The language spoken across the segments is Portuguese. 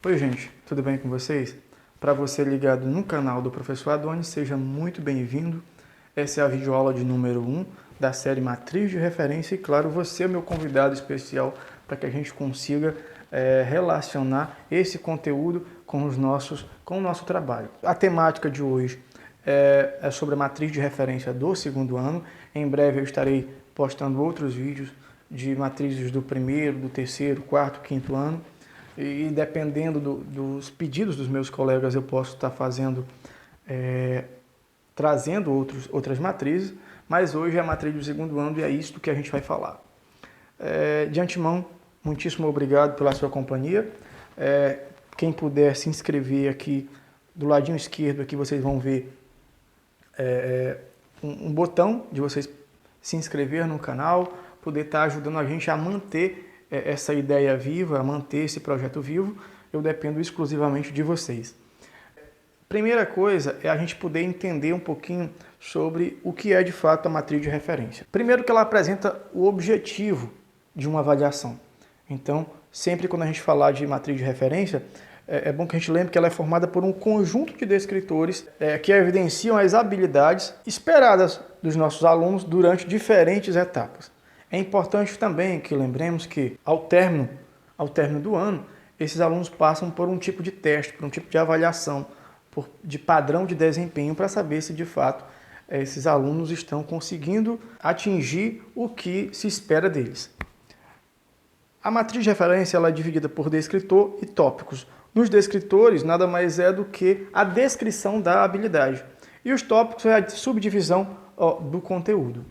Oi gente, tudo bem com vocês? Para você ligado no canal do Professor Adonis, seja muito bem-vindo. Essa é a videoaula de número 1 da série Matriz de Referência e, claro, você é meu convidado especial para que a gente consiga relacionar esse conteúdo com o nosso trabalho. A temática de hoje é sobre a matriz de referência do segundo ano. Em breve eu estarei postando outros vídeos de matrizes do primeiro, do terceiro, quarto, quinto ano. E dependendo dos pedidos dos meus colegas, eu posso estar trazendo outras matrizes, mas hoje é a matriz do segundo ano e é isso que a gente vai falar. De antemão, muitíssimo obrigado pela sua companhia. Quem puder se inscrever aqui, do ladinho esquerdo aqui vocês vão ver um botão de vocês se inscrever no canal, poder estar ajudando a gente a manter essa ideia viva, a manter esse projeto vivo. Eu dependo exclusivamente de vocês. Primeira coisa é a gente poder entender um pouquinho sobre o que é de fato a matriz de referência. Primeiro que ela apresenta o objetivo de uma avaliação. Então, sempre quando a gente falar de matriz de referência, é bom que a gente lembre que ela é formada por um conjunto de descritores que evidenciam as habilidades esperadas dos nossos alunos durante diferentes etapas. É importante também que lembremos que, ao término do ano, esses alunos passam por um tipo de teste, por um tipo de avaliação, de padrão de desempenho, para saber se, de fato, esses alunos estão conseguindo atingir o que se espera deles. A matriz de referência ela é dividida por descritor e tópicos. Nos descritores, nada mais é do que a descrição da habilidade. E os tópicos é a subdivisão do conteúdo.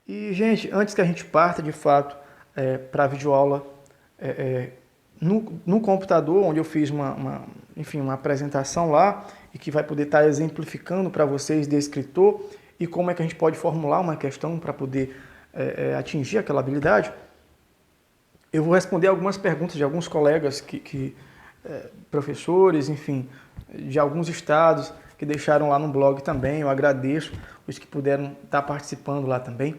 E, gente, antes que a gente parta, de fato, para a videoaula no computador, onde eu fiz uma apresentação lá, e que vai poder estar exemplificando para vocês descritor e como é que a gente pode formular uma questão para poder atingir aquela habilidade, eu vou responder algumas perguntas de alguns colegas, professores, enfim, de alguns estados, que deixaram lá no blog também. Eu agradeço os que puderam estar participando lá também.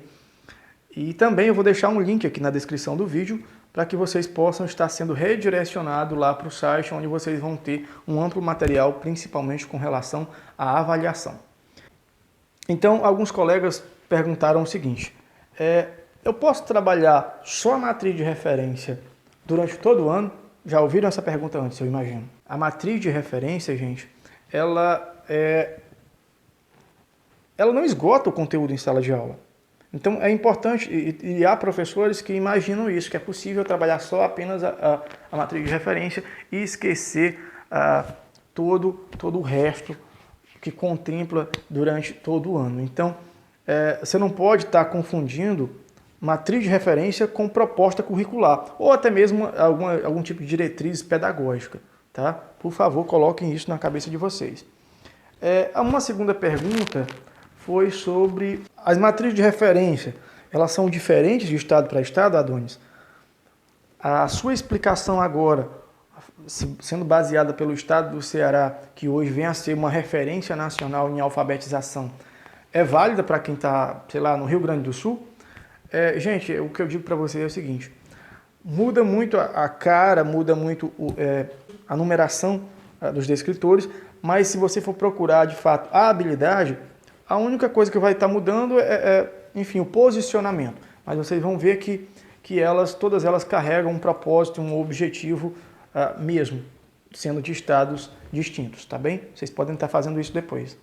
E também eu vou deixar um link aqui na descrição do vídeo para que vocês possam estar sendo redirecionados lá para o site, onde vocês vão ter um amplo material, principalmente com relação à avaliação. Então, alguns colegas perguntaram o seguinte: eu posso trabalhar só a matriz de referência durante todo o ano? Já ouviram essa pergunta antes, eu imagino. A matriz de referência, gente, ela não esgota o conteúdo em sala de aula. Então é importante, e há professores que imaginam isso, que é possível trabalhar só apenas a matriz de referência e esquecer todo o resto que contempla durante todo o ano. Então, você não pode estar confundindo matriz de referência com proposta curricular, ou até mesmo algum tipo de diretriz pedagógica. Tá? Por favor, coloquem isso na cabeça de vocês. Uma segunda pergunta foi sobre as matrizes de referência. Elas são diferentes de estado para estado, Adonis? A sua explicação agora, sendo baseada pelo estado do Ceará, que hoje vem a ser uma referência nacional em alfabetização, é válida para quem está, sei lá, no Rio Grande do Sul? Gente, o que eu digo para vocês é o seguinte: muda muito a cara, muda muito a numeração dos descritores, mas se você for procurar, de fato, a habilidade, a única coisa que vai estar mudando enfim, o posicionamento. Mas vocês vão ver que todas elas carregam um propósito, um objetivo mesmo, sendo de estados distintos, tá bem? Vocês podem estar fazendo isso depois.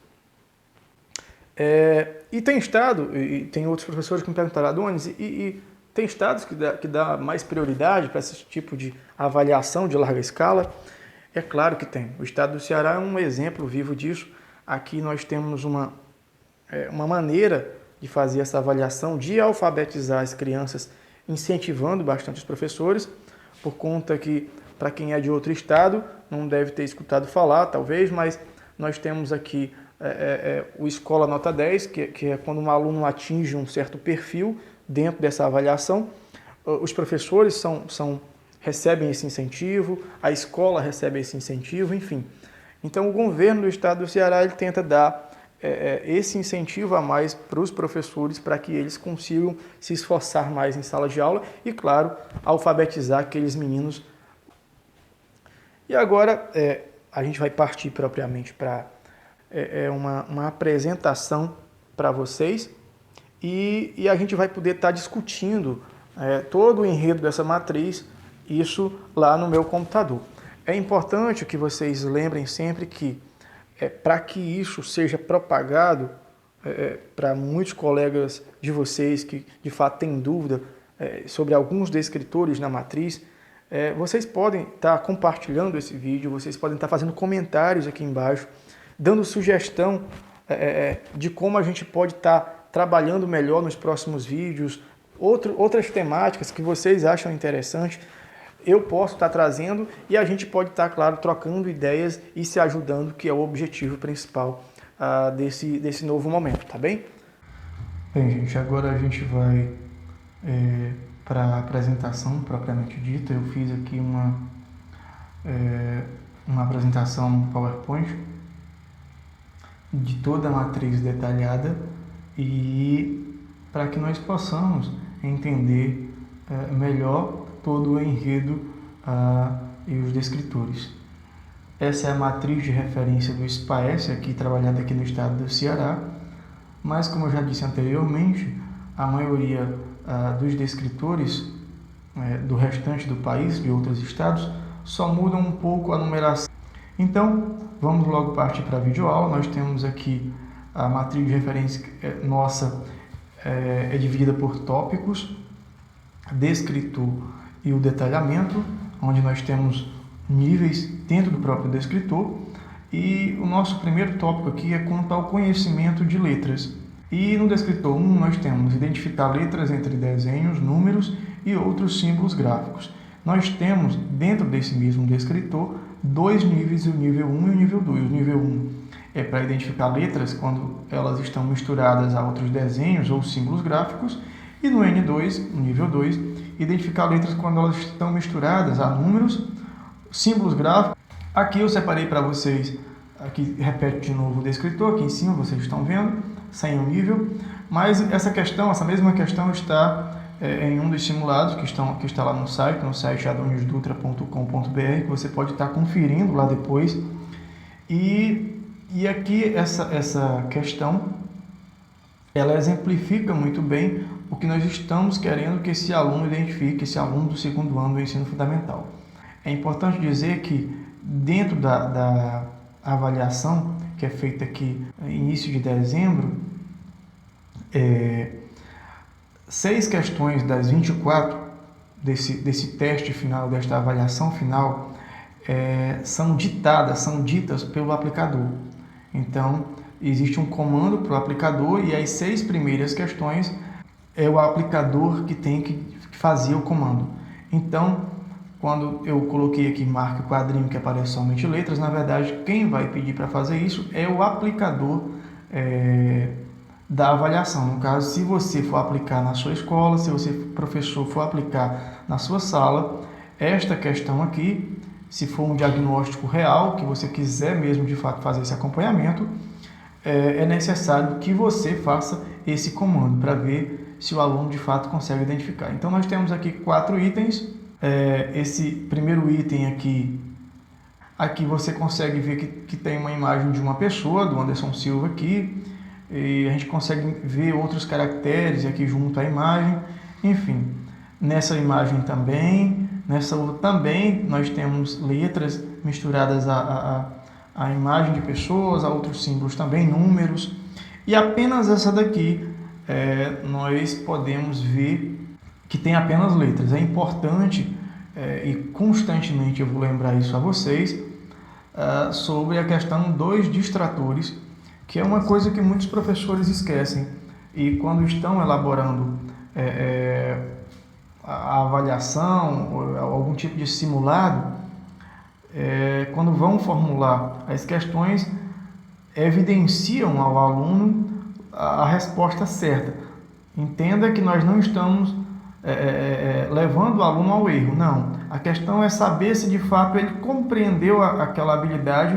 E tem estado, e tem outros professores que me perguntaram, Adonis, e tem estados que dá mais prioridade para esse tipo de avaliação de larga escala? É claro que tem. O estado do Ceará é um exemplo vivo disso. Aqui nós temos uma maneira de fazer essa avaliação, de alfabetizar as crianças, incentivando bastante os professores, por conta que, para quem é de outro estado, não deve ter escutado falar, talvez, mas nós temos aqui o Escola Nota 10, que é quando um aluno atinge um certo perfil dentro dessa avaliação. Os professores recebem esse incentivo, a escola recebe esse incentivo, enfim. Então, o governo do estado do Ceará ele tenta dar esse incentivo a mais para os professores, para que eles consigam se esforçar mais em sala de aula e, claro, alfabetizar aqueles meninos E agora a gente vai partir propriamente para uma apresentação para vocês e a gente vai poder estar discutindo todo o enredo dessa matriz, isso lá no meu computador. É importante que vocês lembrem sempre que para que isso seja propagado para muitos colegas de vocês que de fato têm dúvida sobre alguns descritores na matriz, vocês podem estar compartilhando esse vídeo, vocês podem estar fazendo comentários aqui embaixo, dando sugestão de como a gente pode estar trabalhando melhor nos próximos vídeos, outras temáticas que vocês acham interessantes, eu posso estar trazendo e a gente pode estar, claro, trocando ideias e se ajudando, que é o objetivo principal desse novo momento, tá bem? Bem, gente, agora a gente vai para a apresentação propriamente dita. Eu fiz aqui uma apresentação PowerPoint de toda a matriz detalhada e para que nós possamos entender melhor todo o enredo e os descritores. Essa é a matriz de referência do SPAES, aqui trabalhada aqui no estado do Ceará, mas como eu já disse anteriormente, a maioria dos descritores do restante do país, de outros estados, só mudam um pouco a numeração. Então, vamos logo partir para a videoaula. Nós temos aqui a matriz de referência nossa, é dividida por tópicos, descritor e o detalhamento, onde nós temos níveis dentro do próprio descritor. E o nosso primeiro tópico aqui é quanto ao conhecimento de letras. E no descritor 1 nós temos identificar letras entre desenhos, números e outros símbolos gráficos. Nós temos dentro desse mesmo descritor dois níveis, o nível 1 e o nível 2. O nível 1 é para identificar letras quando elas estão misturadas a outros desenhos ou símbolos gráficos. E no N2, no nível 2, identificar letras quando elas estão misturadas a números, símbolos gráficos. Aqui eu separei para vocês, aqui repete de novo o descritor, aqui em cima vocês estão vendo, sem o nível, mas essa mesma questão está em um dos simulados que está lá no site adonisdutra.com.br, que você pode estar conferindo lá depois. E aqui essa questão, ela exemplifica muito bem o que nós estamos querendo que esse aluno identifique, esse aluno do segundo ano do ensino fundamental. É importante dizer que dentro da avaliação, que é feita aqui no início de dezembro, 6 questões das 24 desse teste final, desta avaliação final, são ditas pelo aplicador. Então, existe um comando para o aplicador e as 6 primeiras questões é o aplicador que tem que fazer o comando. Então, quando eu coloquei aqui marque o quadrinho que aparece somente letras, na verdade, quem vai pedir para fazer isso é o aplicador da avaliação. No caso, se você for aplicar na sua escola, se você, professor, for aplicar na sua sala, esta questão aqui, se for um diagnóstico real, que você quiser mesmo de fato fazer esse acompanhamento, é necessário que você faça esse comando para ver se o aluno de fato consegue identificar. Então, nós temos aqui 4 itens. Esse primeiro item aqui você consegue ver que tem uma imagem de uma pessoa, do Anderson Silva aqui, e a gente consegue ver outros caracteres aqui junto à imagem. Enfim, nessa imagem também, nessa outra também, nós temos letras misturadas a imagem de pessoas, a outros símbolos também, números. E apenas essa daqui nós podemos ver que tem apenas letras. É importante e constantemente eu vou lembrar isso a vocês sobre a questão dos distratores, que é uma coisa que muitos professores esquecem. E quando estão elaborando a avaliação ou algum tipo de simulado, quando vão formular as questões, evidenciam ao aluno a resposta certa. Entenda que nós não estamos levando o aluno ao erro, não. A questão é saber se de fato ele compreendeu aquela habilidade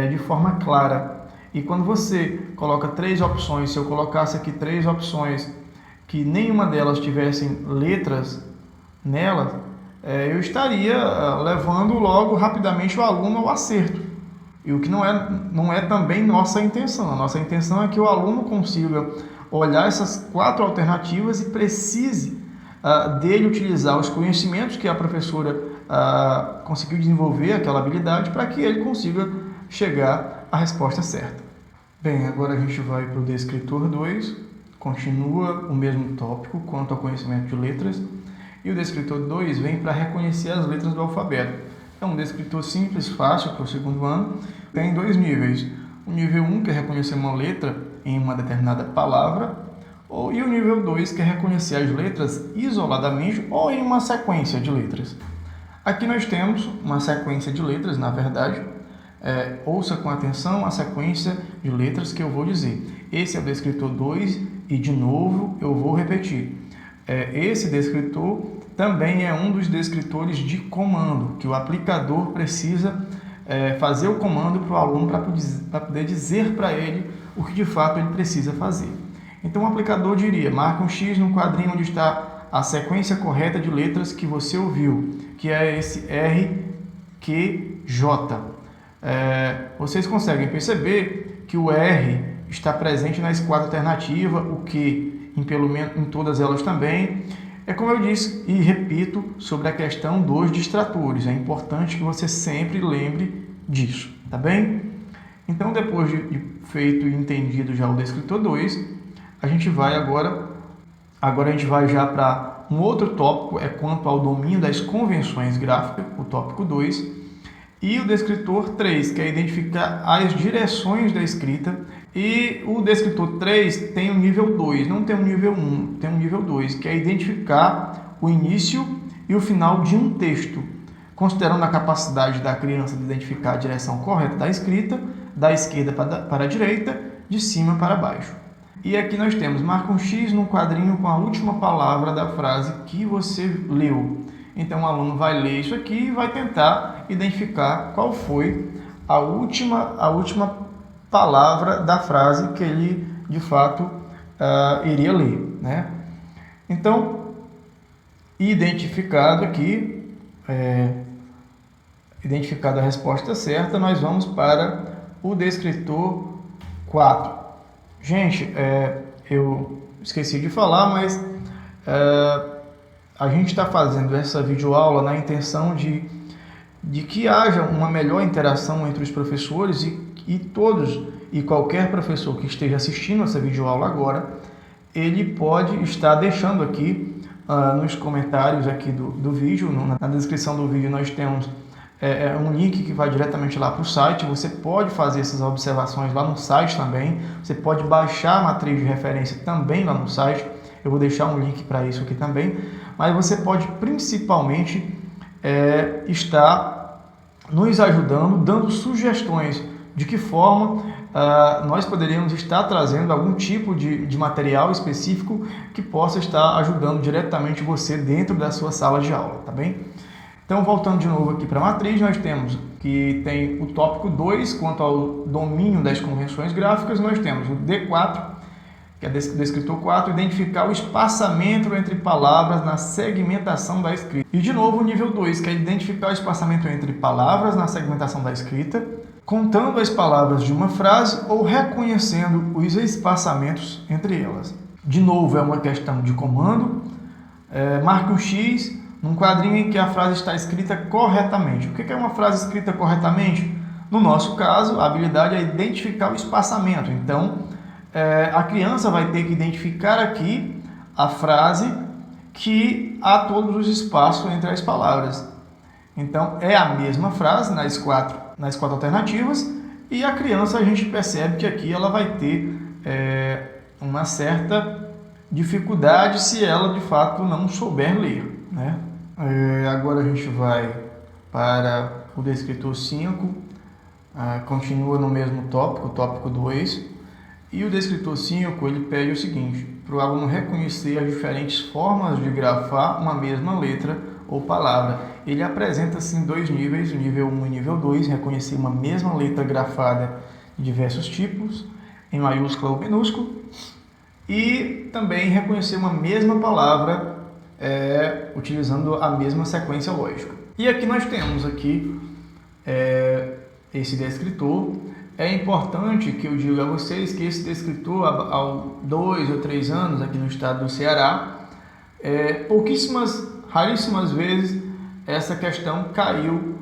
de forma clara. E quando você coloca 3 opções, se eu colocasse aqui 3 opções que nenhuma delas tivessem letras nela, eu estaria levando logo rapidamente o aluno ao acerto. E o que não é também nossa intenção. A nossa intenção é que o aluno consiga olhar essas 4 alternativas e precise dele utilizar os conhecimentos que a professora conseguiu desenvolver, aquela habilidade, para que ele consiga chegar à resposta certa. Bem, agora a gente vai para o descritor 2, continua o mesmo tópico quanto ao conhecimento de letras, e o descritor 2 vem para reconhecer as letras do alfabeto. É um descritor simples, fácil para o segundo ano, tem 2 níveis. O nível 1, que é reconhecer uma letra em uma determinada palavra, e o nível 2, que é reconhecer as letras isoladamente ou em uma sequência de letras. Aqui nós temos uma sequência de letras, na verdade. Ouça com atenção a sequência de letras que eu vou dizer. Esse é o descritor 2 e, de novo, eu vou repetir. Esse descritor também é um dos descritores de comando, que o aplicador precisa fazer o comando para o aluno para poder dizer para ele o que de fato ele precisa fazer. Então o aplicador diria, marca um X no quadrinho onde está a sequência correta de letras que você ouviu, que é esse R, Q, J. Vocês conseguem perceber que o R está presente na esquadra alternativa, o Q pelo menos em todas elas também. É como eu disse e repito sobre a questão dos distratores. É importante que você sempre lembre disso, tá bem? Então, depois de feito e entendido já o descritor 2, a gente vai agora a gente vai já para um outro tópico, quanto ao domínio das convenções gráficas, o tópico 2, e o descritor 3, que é identificar as direções da escrita. E o descritor 3 tem o nível 2, não tem o nível 1, tem o nível 2, que é identificar o início e o final de um texto, considerando a capacidade da criança de identificar a direção correta da escrita, da esquerda para a direita, de cima para baixo. E aqui nós temos, marca um X no quadrinho com a última palavra da frase que você leu. Então o aluno vai ler isso aqui e vai tentar identificar qual foi a última palavra da frase que ele de fato iria ler, né? Então, identificado aqui, identificada a resposta certa, nós vamos para o descritor 4. Gente, eu esqueci de falar, mas a gente está fazendo essa videoaula na intenção de que haja uma melhor interação entre os professores e todos e qualquer professor que esteja assistindo essa videoaula agora, ele pode estar deixando aqui nos comentários aqui do vídeo, na descrição do vídeo nós temos um link que vai diretamente lá para o site. Você pode fazer essas observações lá no site também, você pode baixar a matriz de referência também lá no site, eu vou deixar um link para isso aqui também, mas você pode principalmente estar nos ajudando, dando sugestões de que forma nós poderíamos estar trazendo algum tipo de material específico que possa estar ajudando diretamente você dentro da sua sala de aula, tá bem? Então, voltando de novo aqui para a matriz, nós temos que tem o tópico 2, quanto ao domínio das convenções gráficas, nós temos o D4, que é descritor 4, identificar o espaçamento entre palavras na segmentação da escrita. E, de novo, o nível 2, que é identificar o espaçamento entre palavras na segmentação da escrita, contando as palavras de uma frase ou reconhecendo os espaçamentos entre elas. De novo, é uma questão de comando. Marque um X num quadrinho em que a frase está escrita corretamente. O que é uma frase escrita corretamente? No nosso caso, a habilidade é identificar o espaçamento. Então, a criança vai ter que identificar aqui a frase que há todos os espaços entre as palavras. Então, é a mesma frase nas quatro alternativas, e a criança, a gente percebe que aqui ela vai ter uma certa dificuldade se ela de fato não souber ler, né? Agora a gente vai para o descritor 5, continua no mesmo tópico, o tópico 2, e o descritor 5 ele pede o seguinte, para o aluno reconhecer as diferentes formas de grafar uma mesma letra ou palavra. Ele apresenta assim 2 níveis, o nível 1 e nível 2, reconhecer uma mesma letra grafada de diversos tipos, em maiúsculo ou minúsculo, e também reconhecer uma mesma palavra utilizando a mesma sequência lógica. E aqui nós temos esse descritor. É importante que eu diga a vocês que esse descritor, há 2 ou 3 anos aqui no estado do Ceará, raríssimas vezes essa questão caiu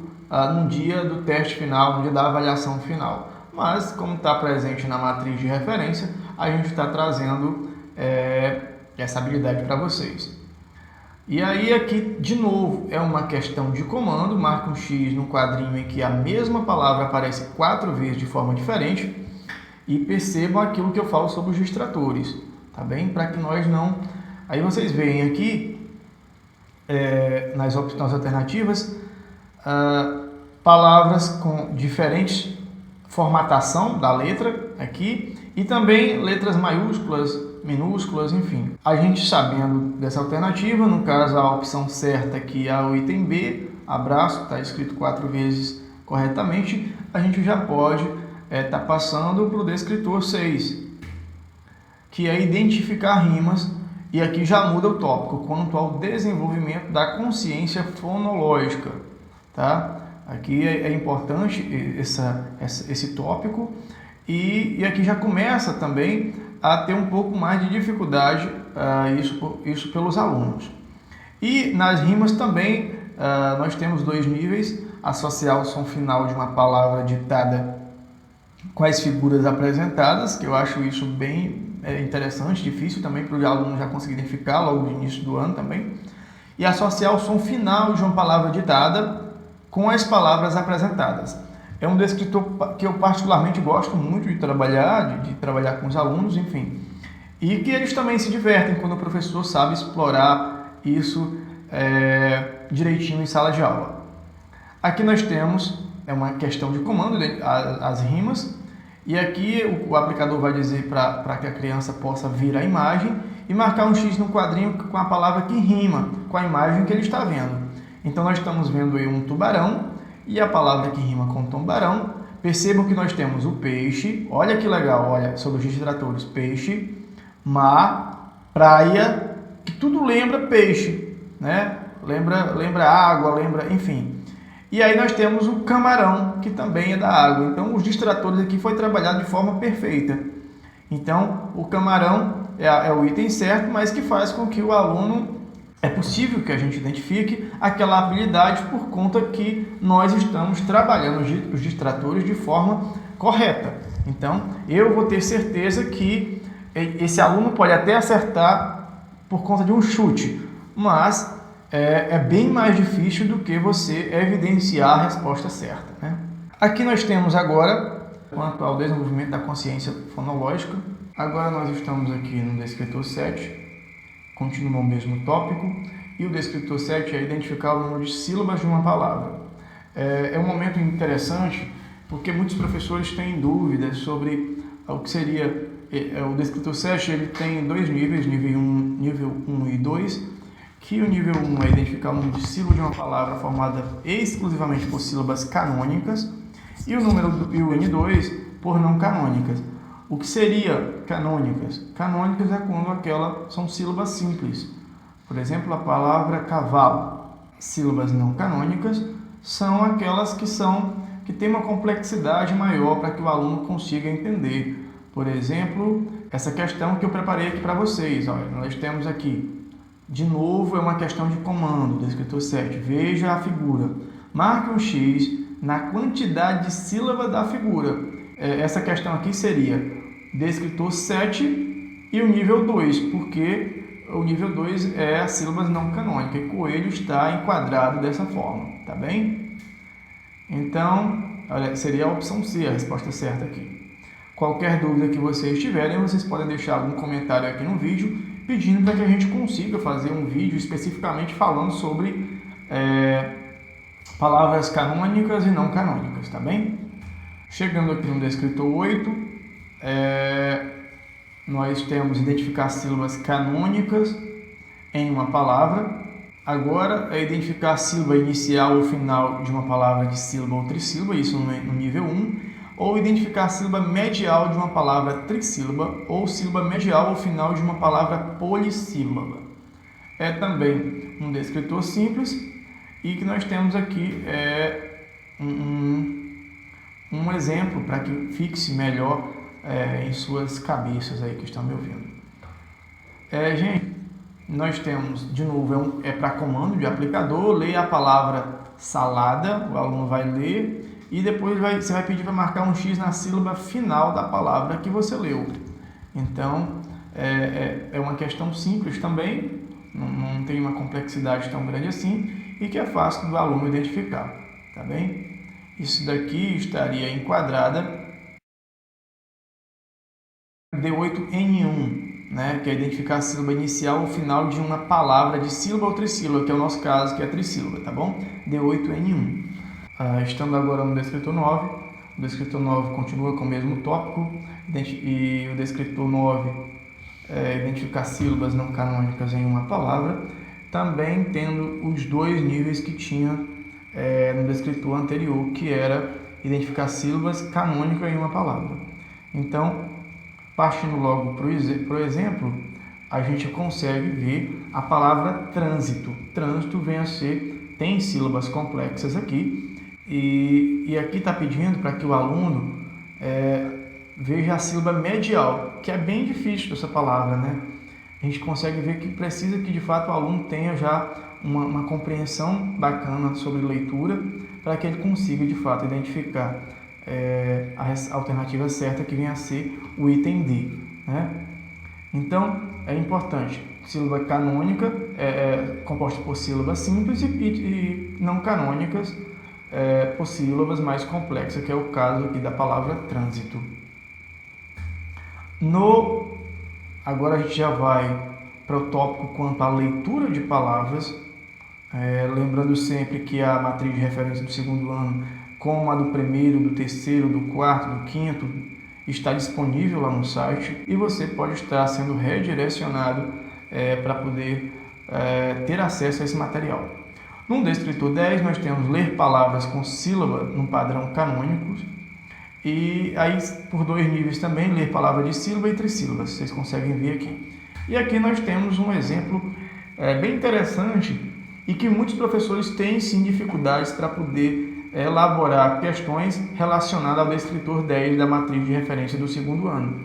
no dia do teste final, no dia da avaliação final. Mas, como está presente na matriz de referência, a gente está trazendo essa habilidade para vocês. E aí aqui, de novo, é uma questão de comando, marca um X no quadrinho em que a mesma palavra aparece 4 vezes de forma diferente, e percebam aquilo que eu falo sobre os distratores, tá bem? Para que nós não... Aí vocês veem aqui, nas alternativas, palavras com diferentes formatação da letra aqui, e também letras maiúsculas, minúsculas, enfim. A gente sabendo dessa alternativa, no caso a opção certa aqui é o item B, abraço, está escrito 4 vezes corretamente, a gente já pode estar passando para o descritor 6, que é identificar rimas, e aqui já muda o tópico quanto ao desenvolvimento da consciência fonológica, tá? Aqui é importante esse tópico, e aqui já começa também a ter um pouco mais de dificuldade, isso pelos alunos. E nas rimas também nós temos 2 níveis: associar o som final de uma palavra ditada com as figuras apresentadas, que eu acho isso bem interessante, difícil também para o aluno já conseguir identificar logo no início do ano também, e associar o som final de uma palavra ditada com as palavras apresentadas. É um descritor que eu particularmente gosto muito de trabalhar com os alunos, enfim. E que eles também se divertem quando o professor sabe explorar isso direitinho em sala de aula. Aqui nós temos uma questão de comando, as rimas, e aqui o aplicador vai dizer para que a criança possa vir a imagem e marcar um X no quadrinho com a palavra que rima com a imagem que ele está vendo. Então nós estamos vendo aí um tubarão, e a palavra que rima com tubarão. Percebam que nós temos o peixe, olha que legal, olha, sobre os distratores: peixe, mar, praia, que tudo lembra peixe, né? Lembra água, enfim. E aí nós temos o camarão, que também é da água. Então os distratores aqui foi trabalhado de forma perfeita. Então o camarão é o item certo, mas que faz com que o aluno... É possível que a gente identifique aquela habilidade por conta que nós estamos trabalhando os distratores de forma correta. Então, eu vou ter certeza que esse aluno pode até acertar por conta de um chute, mas é bem mais difícil do que você evidenciar a resposta certa, né? Aqui nós temos agora, quanto ao desenvolvimento da consciência fonológica, agora nós estamos aqui no descritor 7, continua o mesmo tópico, e o descritor 7 é identificar o número de sílabas de uma palavra. É um momento interessante, porque muitos professores têm dúvidas sobre o que seria o descritor 7. Ele tem 2 níveis, nível 1 e 2, que o nível 1 é identificar o número de sílabas de uma palavra formada exclusivamente por sílabas canônicas, e o N2 por não canônicas. O que seria canônicas? Canônicas é quando são sílabas simples. Por exemplo, a palavra cavalo. Sílabas não canônicas são aquelas que têm uma complexidade maior para que o aluno consiga entender. Por exemplo, essa questão que eu preparei aqui para vocês. Olha, nós temos aqui, de novo, é uma questão de comando, descritor 7. Veja a figura. Marque um X na quantidade de sílabas da figura. Essa questão aqui seria descritor 7 e o nível 2, porque o nível 2 é as sílabas não canônicas, e coelho está enquadrado dessa forma, tá bem? Então, olha, seria a opção C, a resposta certa aqui. Qualquer dúvida que vocês tiverem, vocês podem deixar algum comentário aqui no vídeo, pedindo para que a gente consiga fazer um vídeo especificamente falando sobre palavras canônicas e não canônicas, tá bem? Chegando aqui no descritor 8, nós temos identificar sílabas canônicas em uma palavra. Agora é identificar a sílaba inicial ou final de uma palavra de sílaba ou trissílaba, isso no nível 1, ou identificar a sílaba medial de uma palavra trissílaba ou sílaba medial ou final de uma palavra polissílaba. é também um descritor simples e que nós temos aqui um exemplo para que fixe melhor em suas cabeças aí que estão me ouvindo. Gente, nós temos, de novo, para comando de aplicador, leia a palavra salada, o aluno vai ler e depois você vai pedir para marcar um X na sílaba final da palavra que você leu. Então, é uma questão simples também, não tem uma complexidade tão grande assim e que é fácil do aluno identificar, tá bem? Isso daqui estaria enquadrada D8N1, né, que é identificar a sílaba inicial ou final de uma palavra de sílaba ou trissílaba, que é o nosso caso, que é a trissílaba, tá bom? D8N1. Estando agora no descritor 9, o descritor 9 continua com o mesmo tópico, e o descritor 9 identificar sílabas não canônicas em uma palavra, também tendo os dois níveis que tinha no descritor anterior, que era identificar sílabas canônicas em uma palavra. Então, partindo logo para o exemplo, a gente consegue ver a palavra trânsito. Trânsito tem sílabas complexas aqui, e aqui está pedindo para que o aluno veja a sílaba medial, que é bem difícil essa palavra, né? A gente consegue ver que precisa que de fato o aluno tenha já uma compreensão bacana sobre leitura, para que ele consiga de fato identificar a alternativa certa, que vem a ser o item D, né? Então, é importante, sílaba canônica composta por sílabas simples e não canônicas por sílabas mais complexas, que é o caso aqui da palavra trânsito. Agora a gente já vai para o tópico quanto à leitura de palavras, lembrando sempre que a matriz de referência do segundo ano, como a do primeiro, do terceiro, do quarto, do quinto, está disponível lá no site e você pode estar sendo redirecionado para poder ter acesso a esse material. No descritor 10, nós temos ler palavras com sílaba no padrão canônico e aí por dois níveis também, ler palavra de sílaba e trissílabas, vocês conseguem ver aqui. E aqui nós temos um exemplo bem interessante e que muitos professores têm sim dificuldades para poder elaborar questões relacionadas ao descritor 10 da matriz de referência do segundo ano.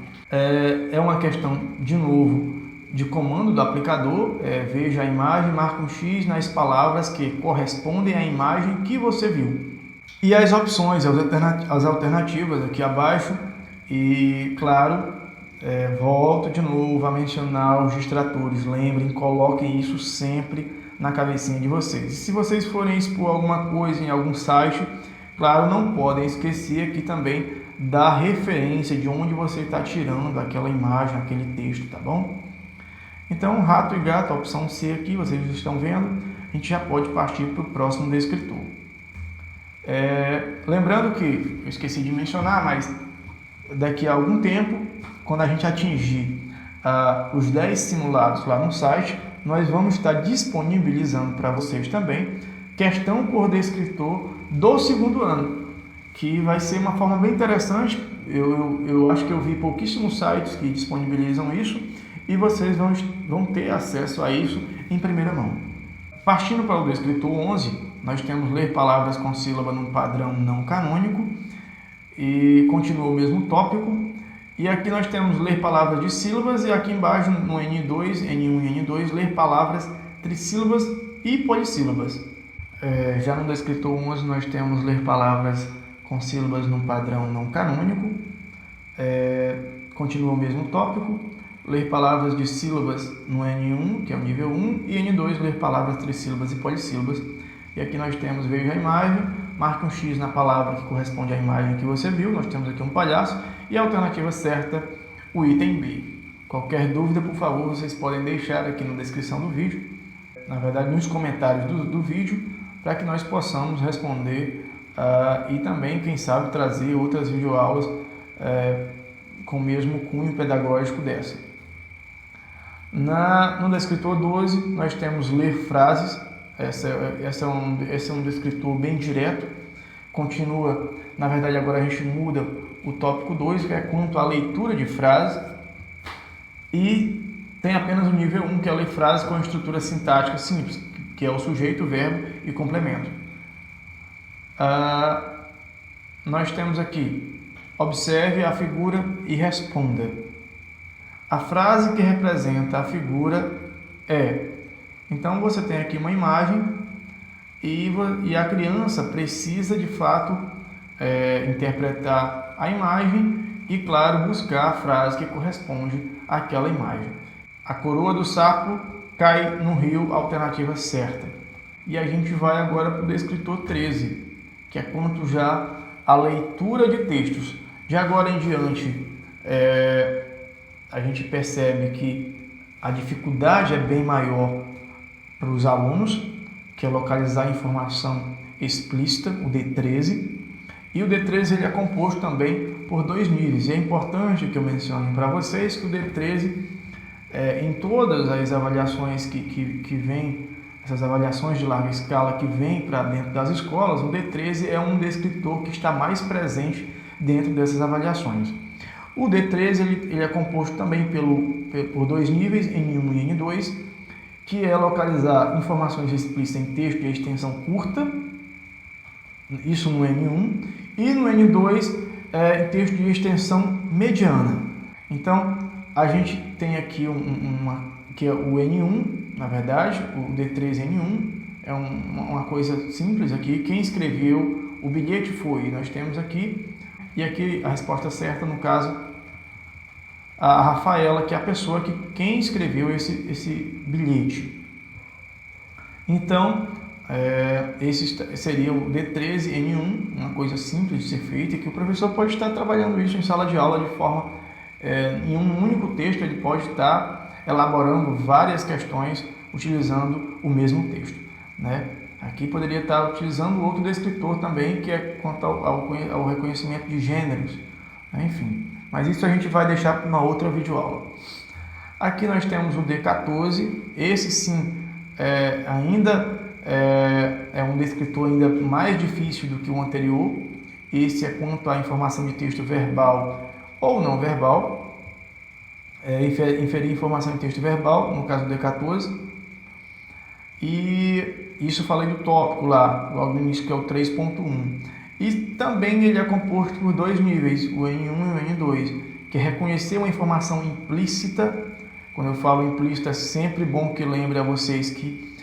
É uma questão, de novo, de comando do aplicador, veja a imagem, marca um X nas palavras que correspondem à imagem que você viu. E as opções, as alternativas aqui abaixo, e claro, volto de novo a mencionar os distratores, lembrem, coloquem isso sempre na cabecinha de vocês. E se vocês forem expor alguma coisa em algum site, claro, não podem esquecer aqui também da referência de onde você está tirando aquela imagem, aquele texto, tá bom? Então, rato e gato, a opção C aqui, vocês estão vendo, a gente já pode partir para o próximo descritor. Lembrando que, eu esqueci de mencionar, mas daqui a algum tempo, quando a gente atingir os 10 simulados lá no site, nós vamos estar disponibilizando para vocês também questão por descritor do segundo ano, que vai ser uma forma bem interessante. Eu acho que eu vi pouquíssimos sites que disponibilizam isso e vocês vão ter acesso a isso em primeira mão. Partindo para o descritor 11, nós temos ler palavras com sílaba no padrão não canônico e continua o mesmo tópico. E aqui nós temos ler palavras de sílabas e aqui embaixo no N2, N1 e N2, ler palavras trissílabas e polissílabas. Já no descritor 11 nós temos ler palavras com sílabas no padrão não canônico, continua o mesmo tópico. Ler palavras de sílabas no N1, que é o nível 1, e N2, ler palavras trissílabas e polissílabas. E aqui nós temos, veja a imagem, marque um X na palavra que corresponde à imagem que você viu, nós temos aqui um palhaço, e a alternativa certa, o item B. Qualquer dúvida, por favor, vocês podem deixar aqui na descrição do vídeo, na verdade nos comentários do vídeo, para que nós possamos responder e também, quem sabe, trazer outras videoaulas com o mesmo cunho pedagógico dessa. No descritor 12, nós temos ler frases. Esse é um descritor bem direto. Continua, na verdade, agora a gente muda o tópico 2, que é quanto à leitura de frases. E tem apenas o nível 1, que é a ler frases com estrutura sintática simples, que é o sujeito, verbo e complemento. Nós temos aqui, observe a figura e responda. A frase que representa a figura é... Então, você tem aqui uma imagem e a criança precisa, de fato, interpretar a imagem e, claro, buscar a frase que corresponde àquela imagem. A coroa do sapo cai no rio, alternativa certa. E a gente vai agora para o descritor 13, que é quanto já a leitura de textos. De agora em diante, a gente percebe que a dificuldade é bem maior para os alunos, que é localizar a informação explícita, o D13. E o D13 ele é composto também por 2 níveis. E é importante que eu mencione para vocês que o D13, em todas as avaliações que vêm, essas avaliações de larga escala que vêm para dentro das escolas, o D13 é um descritor que está mais presente dentro dessas avaliações. O D13 ele é composto também por 2 níveis, N1 e N2, que é localizar informações explícitas em texto de extensão curta, isso no N1, e no N2 em texto de extensão mediana. Então, a gente tem aqui que é o N1, na verdade, o D3N1, é uma coisa simples aqui. Quem escreveu o bilhete foi, nós temos aqui, e aqui a resposta certa, no caso, a Rafaela, que é a pessoa quem escreveu esse bilhete. Então, esse seria o D13N1, uma coisa simples de ser feita, e que o professor pode estar trabalhando isso em sala de aula de forma, em um único texto, ele pode estar elaborando várias questões utilizando o mesmo texto, né? Aqui poderia estar utilizando outro descritor também, que é quanto ao reconhecimento de gêneros, né? Enfim. Mas isso a gente vai deixar para uma outra videoaula. Aqui nós temos o D14, esse sim ainda é um descritor ainda mais difícil do que o anterior. Esse é quanto à informação de texto verbal ou não verbal, inferir informação de texto verbal, no caso do D14. E isso eu falei do tópico lá, logo no início, que é o 3.1. E também ele é composto por 2 níveis, o N1 e o N2, que é reconhecer uma informação implícita. Quando eu falo implícita, é sempre bom que lembre a vocês que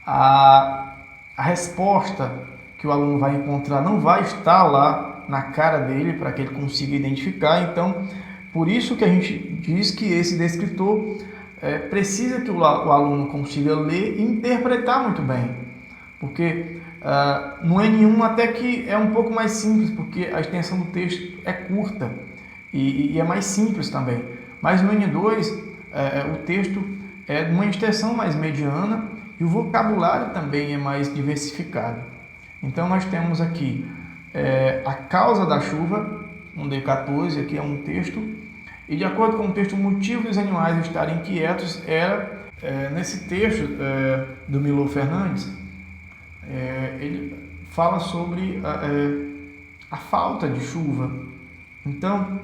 a resposta que o aluno vai encontrar não vai estar lá na cara dele para que ele consiga identificar. Então, por isso que a gente diz que esse descritor precisa que o aluno consiga ler e interpretar muito bem, porque no N1 até que é um pouco mais simples, porque a extensão do texto é curta e é mais simples também. Mas no N2 o texto é de uma extensão mais mediana e o vocabulário também é mais diversificado. Então nós temos aqui a causa da chuva, um D14, aqui é um texto, e de acordo com o texto, o motivo dos animais estarem inquietos era, nesse texto do Milor Fernandes, ele fala sobre a falta de chuva. Então,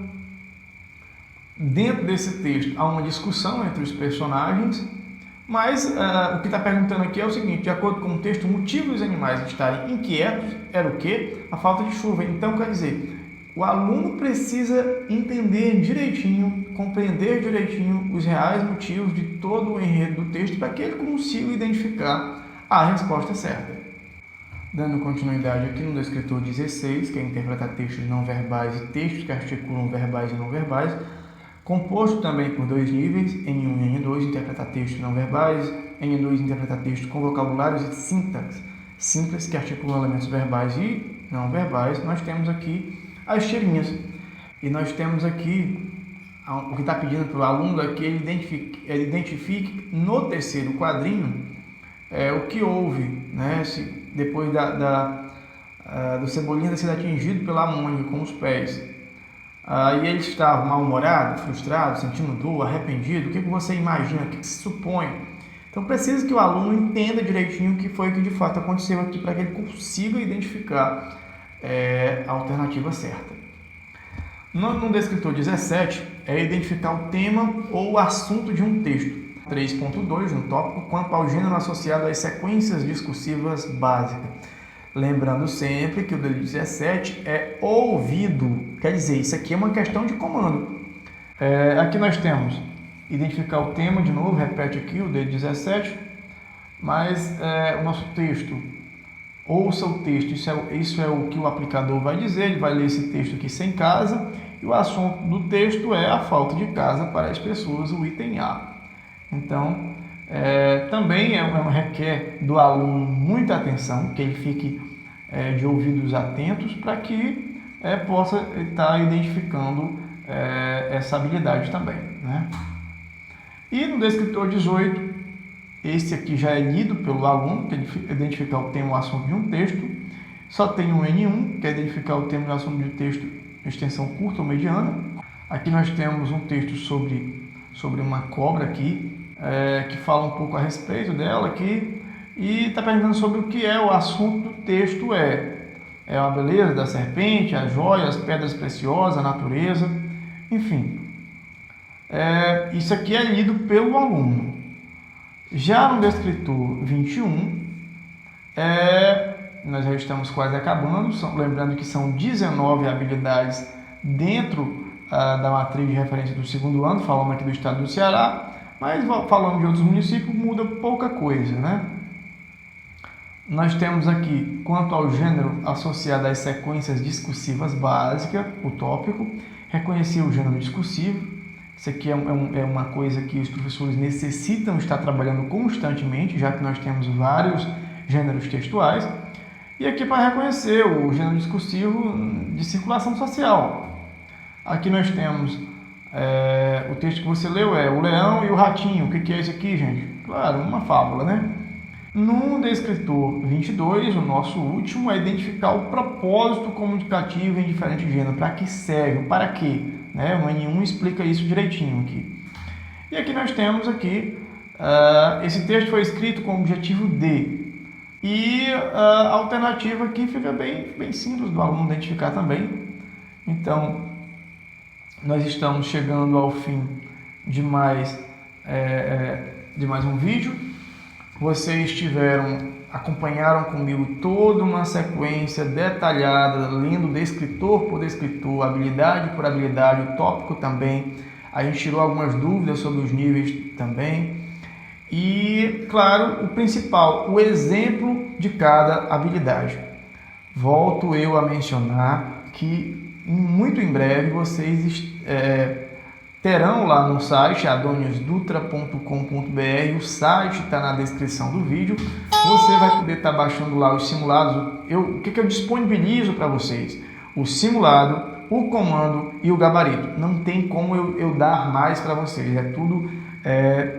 dentro desse texto há uma discussão entre os personagens, mas o que está perguntando aqui é o seguinte: de acordo com o texto, o motivo dos animais estarem inquietos era o quê? A falta de chuva. Então, quer dizer, o aluno precisa entender direitinho, compreender direitinho os reais motivos de todo o enredo do texto para que ele consiga identificar a resposta certa. Dando continuidade aqui no descritor 16, que é interpretar textos não verbais e textos que articulam verbais e não verbais, composto também por 2 níveis, N1 e N2, interpretar textos não verbais, N2, interpretar textos com vocabulários e sintaxe simples que articulam elementos verbais e não verbais. Nós temos aqui as tirinhas, e nós temos aqui o que está pedindo para o aluno é que ele identifique no terceiro quadrinho o que houve, né? Depois do Cebolinha ter sido atingido pela amônia com os pés. E ele estava mal-humorado, frustrado, sentindo dor, arrependido. O que você imagina? O que se supõe? Então precisa que o aluno entenda direitinho o que foi que de fato aconteceu aqui para que ele consiga identificar a alternativa certa. No descritor 17 é identificar o tema ou o assunto de um texto. 3.2 no tópico quanto ao gênero associado às sequências discursivas básicas. Lembrando sempre que o D17 é ouvido, quer dizer, isso aqui é uma questão de comando. Aqui nós temos identificar o tema, de novo, repete aqui o D17, mas o nosso texto, ouça o texto, isso é o que o aplicador vai dizer, ele vai ler esse texto aqui sem casa, e o assunto do texto é a falta de casa para as pessoas, o item A. Então, também requer do aluno muita atenção, que ele fique de ouvidos atentos para que possa estar identificando essa habilidade também, né? E no descritor 18, esse aqui já é lido pelo aluno, que é identificar o tema ou assunto de um texto. Só tem um N1, que é identificar o tema ou assunto de um texto, extensão curta ou mediana. Aqui nós temos um texto sobre uma cobra aqui, que fala um pouco a respeito dela aqui, e está perguntando sobre o que é o assunto do texto. É a beleza da serpente, as joias, as pedras preciosas, a natureza, enfim. Isso aqui é lido pelo aluno. Já no descritor 21, nós já estamos quase acabando, lembrando que são 19 habilidades dentro da matriz de referência do segundo ano, falando aqui do estado do Ceará, mas falando de outros municípios muda pouca coisa, né? Nós temos aqui, quanto ao gênero associado às sequências discursivas básicas, o tópico, reconhecer o gênero discursivo. Isso aqui é uma coisa que os professores necessitam estar trabalhando constantemente, já que nós temos vários gêneros textuais. E aqui para reconhecer o gênero discursivo de circulação social. Aqui nós temos o texto que você leu, o leão e o ratinho. O que é isso aqui, gente? Claro, uma fábula, né? No descritor 22, o nosso último, é identificar o propósito comunicativo em diferentes gêneros. Para que serve? Para quê? O N1 explica isso direitinho aqui. E aqui nós temos esse texto foi escrito com o objetivo de. E a alternativa aqui fica bem simples do aluno identificar também. Então, nós estamos chegando ao fim de mais um vídeo. Vocês acompanharam comigo toda uma sequência detalhada, lendo descritor por descritor, habilidade por habilidade, o tópico também. A gente tirou algumas dúvidas sobre os níveis também. E, claro, o principal, o exemplo de cada habilidade. Volto eu a mencionar que muito em breve vocês terão lá no site adoniusdutra.com.br, o site está na descrição do vídeo, você vai poder estar baixando lá os simulados. O que eu disponibilizo para vocês? O simulado, o comando e o gabarito. Não tem como eu dar mais para vocês, é tudo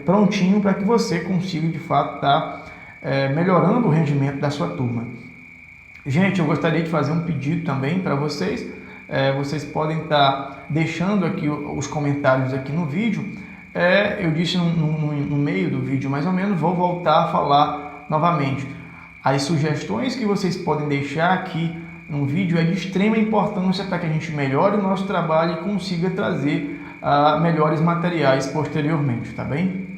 prontinho para que você consiga de fato estar melhorando o rendimento da sua turma. Gente, eu gostaria de fazer um pedido também para vocês. Vocês podem estar deixando aqui os comentários aqui no vídeo. Eu disse no meio do vídeo mais ou menos, vou voltar a falar novamente. As sugestões que vocês podem deixar aqui no vídeo é de extrema importância para que a gente melhore o nosso trabalho e consiga trazer melhores materiais posteriormente, tá bem?